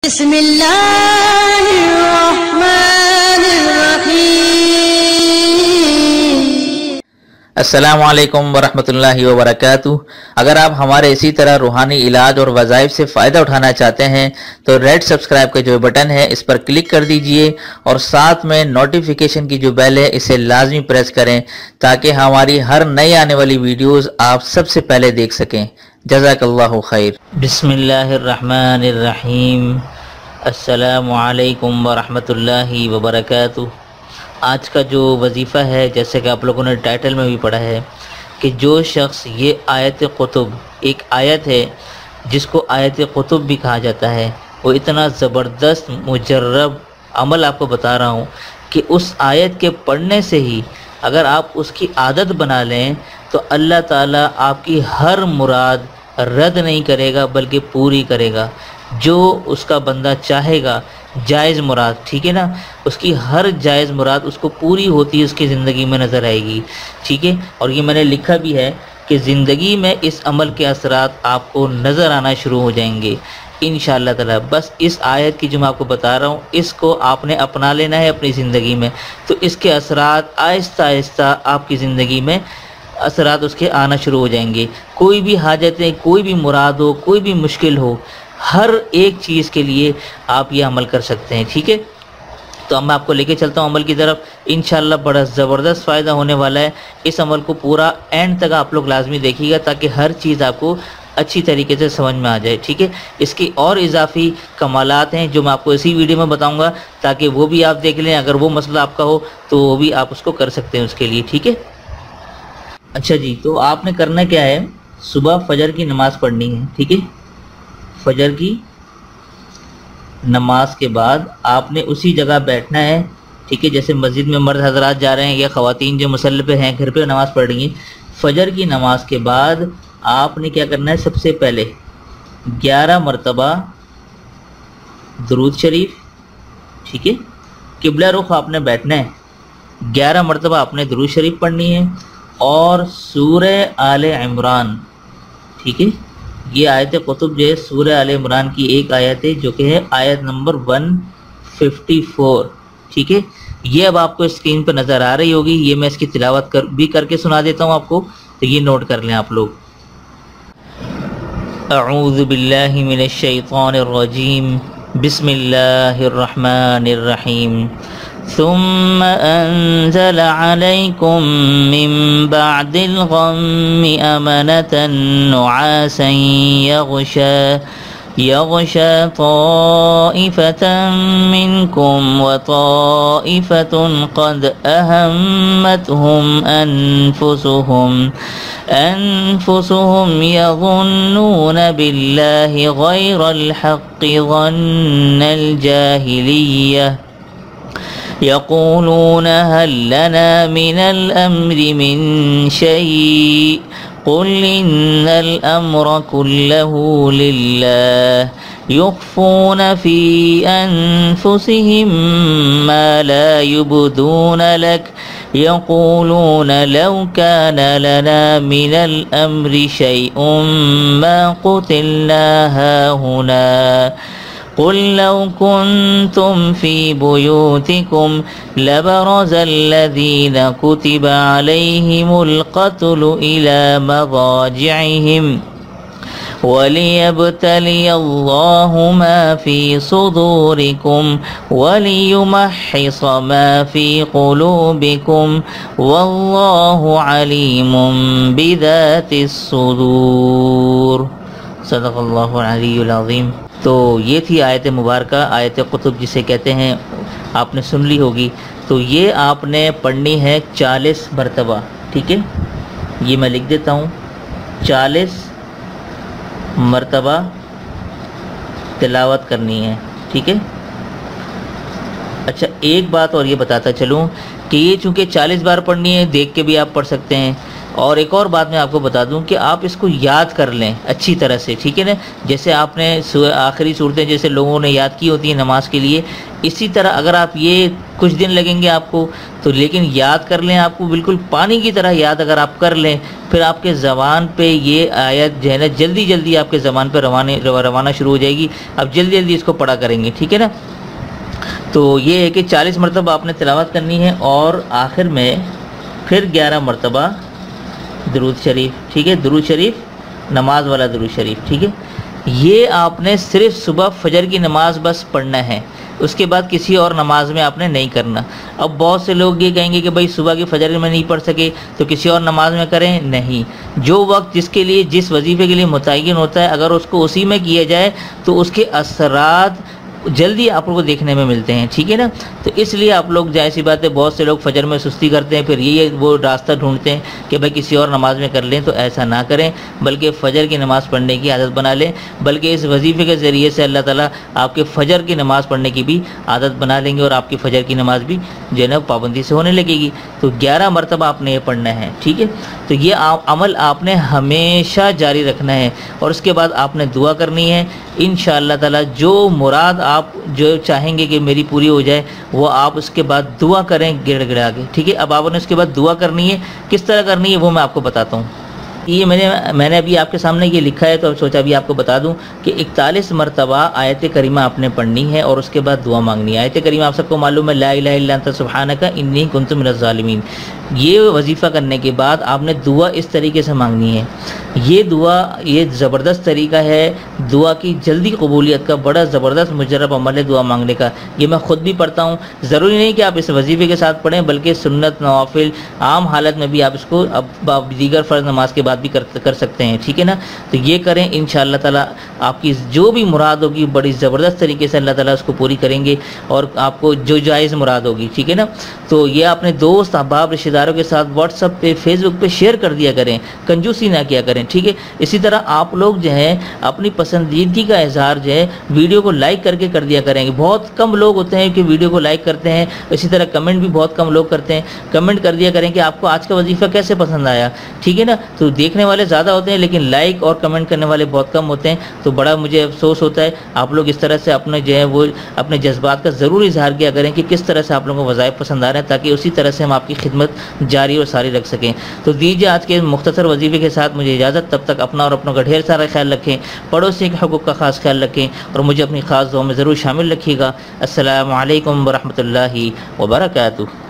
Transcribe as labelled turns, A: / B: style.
A: بسم اللہ الرحمن الرحیم۔
B: السلام علیکم ورحمۃ اللہ وبرکاتہ۔ اگر آپ ہمارے اسی طرح روحانی علاج اور وظائف سے فائدہ اٹھانا چاہتے ہیں تو ریڈ سبسکرائب کا جو بٹن ہے اس پر کلک کر دیجئے اور ساتھ میں نوٹیفیکیشن کی جو بیل ہے اسے لازمی پریس کریں تاکہ ہماری ہر نئی آنے والی ویڈیوز آپ سب سے پہلے دیکھ سکیں۔ جزاک اللہ خیر۔ بسم اللہ الرحمن الرحیم۔ السلام علیکم ورحمۃ اللہ وبرکاتہ۔ آج کا جو وظیفہ ہے جیسے کہ آپ لوگوں نے ٹائٹل میں بھی پڑھا ہے کہ جو شخص یہ آیت قطب، ایک آیت ہے جس کو آیت قطب بھی کہا جاتا ہے، وہ اتنا زبردست مجرب عمل آپ کو بتا رہا ہوں کہ اس آیت کے پڑھنے سے ہی اگر آپ اس کی عادت بنا لیں تو اللہ تعالیٰ آپ کی ہر مراد رد نہیں کرے گا بلکہ پوری کرے گا۔ جو اس کا بندہ چاہے گا جائز مراد، ٹھیک ہے نا، اس کی ہر جائز مراد اس کو پوری ہوتی ہے، اس کی زندگی میں نظر آئے گی، ٹھیک ہے۔ اور یہ میں نے لکھا بھی ہے کہ زندگی میں اس عمل کے اثرات آپ کو نظر آنا شروع ہو جائیں گے انشاءاللہ تعالی۔ بس اس آیت کی جو میں آپ کو بتا رہا ہوں اس کو آپ نے اپنا لینا ہے اپنی زندگی میں، تو اس کے اثرات آہستہ آہستہ آپ کی زندگی میں اثرات اس کے آنا شروع ہو جائیں گے۔ کوئی بھی حاجتیں، کوئی بھی مراد ہو، کوئی بھی مشکل ہو، ہر ایک چیز کے لیے آپ یہ عمل کر سکتے ہیں، ٹھیک ہے۔ تو اب میں آپ کو لے کے چلتا ہوں عمل کی طرف، انشاءاللہ بڑا زبردست فائدہ ہونے والا ہے۔ اس عمل کو پورا اینڈ تک آپ لوگ لازمی دیکھیے گا تاکہ ہر چیز آپ کو اچھی طریقے سے سمجھ میں آ جائے، ٹھیک ہے۔ اس کی اور اضافی کمالات ہیں جو میں آپ کو اسی ویڈیو میں بتاؤں گا تاکہ وہ بھی آپ دیکھ لیں، اگر وہ مسئلہ آپ کا ہو تو وہ بھی آپ اس کو کر سکتے ہیں اس کے لیے، ٹھیک ہے۔ اچھا جی، تو آپ نے کرنا کیا ہے، صبح فجر کی نماز پڑھنی ہے، ٹھیک ہے۔ فجر کی نماز کے بعد آپ نے اسی جگہ بیٹھنا ہے، ٹھیک ہے، جیسے مسجد میں مرد حضرات جا رہے ہیں یا خواتین جو مصلی پہ ہیں گھر پہ نماز پڑھ رہی ہیں۔ فجر کی نماز کے بعد آپ نے کیا کرنا ہے، سب سے پہلے 11 مرتبہ درود شریف، ٹھیک ہے، قبلہ رخ آپ نے بیٹھنا ہے، 11 مرتبہ آپ نے درود شریف پڑھنی ہے اور سورہ آل عمران، ٹھیک ہے۔ یہ آیت قطب جو ہے سورہ آل عمران کی ایک آیت ہے جو کہ ہے آیت نمبر 154، ٹھیک ہے۔ یہ اب آپ کو اسکرین پر نظر آ رہی ہوگی، یہ میں اس کی تلاوت بھی کر کے سنا دیتا ہوں آپ کو، تو یہ نوٹ کر لیں آپ لوگ۔ اعوذ باللہ من الشیطان الرجیم، بسم اللہ الرحمن الرحیم۔ ثم أنزل عليكم من بعد الغم أمنة نعاسا يغشى طائفة منكم وطائفة قد أهمتهم أنفسهم يظنون بالله غير الحق ظن الجاهلية يقولون هل لنا من الأمر من شيء قل إن الأمر كله لله يخفون في أنفسهم ما لا يبدون لك يقولون لو كان لنا من الأمر شيء ما قتلنا هاهنا قل لو كنتم في بيوتكم لبرز الذين كتب عليهم القتل إلى مضاجعهم وليبتلي الله ما في صدوركم وليمحص ما في قلوبكم والله عليم بذات الصدور۔ صدق اللہ العلی العظیم۔ تو یہ تھی آیت مبارکہ، آیت قطب جسے کہتے ہیں، آپ نے سن لی ہوگی۔ تو یہ آپ نے پڑھنی ہے 40 مرتبہ، ٹھیک ہے، یہ میں لکھ دیتا ہوں، 40 مرتبہ تلاوت کرنی ہے، ٹھیک ہے۔ اچھا ایک بات اور یہ بتاتا چلوں کہ یہ چونکہ 40 بار پڑھنی ہے، دیکھ کے بھی آپ پڑھ سکتے ہیں اور ایک اور بات میں آپ کو بتا دوں کہ آپ اس کو یاد کر لیں اچھی طرح سے، ٹھیک ہے نا، جیسے آپ نے آخری صورتیں جیسے لوگوں نے یاد کی ہوتی ہیں نماز کے لیے، اسی طرح اگر آپ یہ کچھ دن لگیں گے آپ کو تو، لیکن یاد کر لیں، آپ کو بالکل پانی کی طرح یاد اگر آپ کر لیں، پھر آپ کے زبان پہ یہ آیت جو ہے نا جلدی جلدی آپ کے زبان پہ روانہ شروع ہو جائے گی، آپ جلدی جلدی اس کو پڑھا کریں گے، ٹھیک ہے نا۔ تو یہ ہے کہ 40 مرتبہ آپ نے تلاوت کرنی ہے، اور آخر میں پھر 11 مرتبہ درود شریف، ٹھیک ہے، درود شریف نماز والا درود شریف، ٹھیک ہے۔ یہ آپ نے صرف صبح فجر کی نماز بس پڑھنا ہے، اس کے بعد کسی اور نماز میں آپ نے نہیں کرنا۔ اب بہت سے لوگ یہ کہیں گے کہ بھائی صبح کی فجر میں نہیں پڑھ سکے تو کسی اور نماز میں کریں، نہیں، جو وقت جس کے لیے جس وظیفے کے لیے متعین ہوتا ہے اگر اس کو اسی میں کیا جائے تو اس کے اثرات جلدی آپ کو دیکھنے میں ملتے ہیں، ٹھیک ہے نا۔ تو اس لیے آپ لوگ ظاہر سی بات ہے بہت سے لوگ فجر میں سستی کرتے ہیں، پھر یہ وہ راستہ ڈھونڈتے ہیں کہ بھائی کسی اور نماز میں کر لیں، تو ایسا نہ کریں، بلکہ فجر کی نماز پڑھنے کی عادت بنا لیں، بلکہ اس وظیفے کے ذریعے سے اللہ تعالیٰ آپ کے فجر کی نماز پڑھنے کی بھی عادت بنا لیں گے، اور آپ کی فجر کی نماز بھی جو ہے نا پابندی سے ہونے لگے گی۔ تو 11 مرتبہ آپ نے یہ پڑھنا ہے، ٹھیک ہے۔ تو یہ عمل آپ نے ہمیشہ جاری رکھنا ہے، اور اس کے بعد آپ نے دعا کرنی ہے انشاءاللہ تعالیٰ، جو مراد آپ جو چاہیں گے کہ میری پوری ہو جائے وہ آپ اس کے بعد دعا کریں گڑ گڑا کے، ٹھیک ہے۔ اب آپ نے اس کے بعد دعا کرنی ہے، کس طرح کرنی ہے وہ میں آپ کو بتاتا ہوں۔ یہ میں نے ابھی آپ کے سامنے یہ لکھا ہے تو اب سوچا ابھی آپ کو بتا دوں کہ 41 مرتبہ آیت کریمہ آپ نے پڑھنی ہے، اور اس کے بعد دعا مانگنی ہے۔ آیت کریمہ آپ سب کو معلوم ہے، لا الہ الا انت سبحانک انی کنت من الظالمین۔ یہ وظیفہ کرنے کے بعد آپ نے دعا اس طریقے سے مانگنی ہے۔ یہ دعا یہ زبردست طریقہ ہے دعا کی جلدی قبولیت کا، بڑا زبردست مجرب عمل ہے دعا مانگنے کا۔ یہ میں خود بھی پڑھتا ہوں، ضروری نہیں کہ آپ اس وظیفے کے ساتھ پڑھیں، بلکہ سنت نوافل عام حالت میں بھی آپ اس کو اب دیگر فرض نماز کے بعد بھی کر سکتے ہیں، ٹھیک ہے نا۔ تو یہ کریں انشاءاللہ تعالیٰ، آپ کی جو بھی مراد ہوگی بڑی زبردست طریقے سے اللہ تعالیٰ اس کو پوری کریں گے، اور آپ کو جو جائز مراد ہوگی، ٹھیک ہے نا۔ تو یہ اپنے دوست احباب رشتہ داروں کے ساتھ واٹس ایپ پہ فیس بک پہ شیئر کر دیا کریں، کنجوسی نہ کیا کریں، ٹھیک ہے۔ اسی طرح آپ لوگ جو ہیں اپنی پسندیدگی کا اظہار جو ہے ویڈیو کو لائک کر کے کر دیا کریں گے۔ بہت کم لوگ ہوتے ہیں کہ ویڈیو کو لائک کرتے ہیں، اسی طرح کمنٹ بھی بہت کم لوگ کرتے ہیں۔ کمنٹ کر دیا کریں کہ آپ کو آج کا وظیفہ کیسے پسند آیا، ٹھیک ہے نا۔ تو دیکھنے والے زیادہ ہوتے ہیں لیکن لائک اور کمنٹ کرنے والے بہت کم ہوتے ہیں، تو بڑا مجھے افسوس ہوتا ہے۔ آپ لوگ اس طرح سے اپنے جو ہے وہ اپنے جذبات کا ضرور اظہار کیا کریں کہ کس طرح سے آپ لوگوں کو وظائف پسند آ رہے ہیں، تاکہ اسی طرح سے ہم آپ کی خدمت جاری اور ساری رکھ سکیں۔ تو دیجیے آج کے مختصر وظیفے کے ساتھ مجھے اجازت، تب تک اپنا اور اپنوں کا ڈھیر سارا خیال رکھیں، پڑوسی کے حقوق کا خاص خیال رکھیں، اور مجھے اپنی خاص دعاؤں میں ضرور شامل رکھیے گا۔ السلام علیکم ورحمۃ اللہ وبرکاتہ۔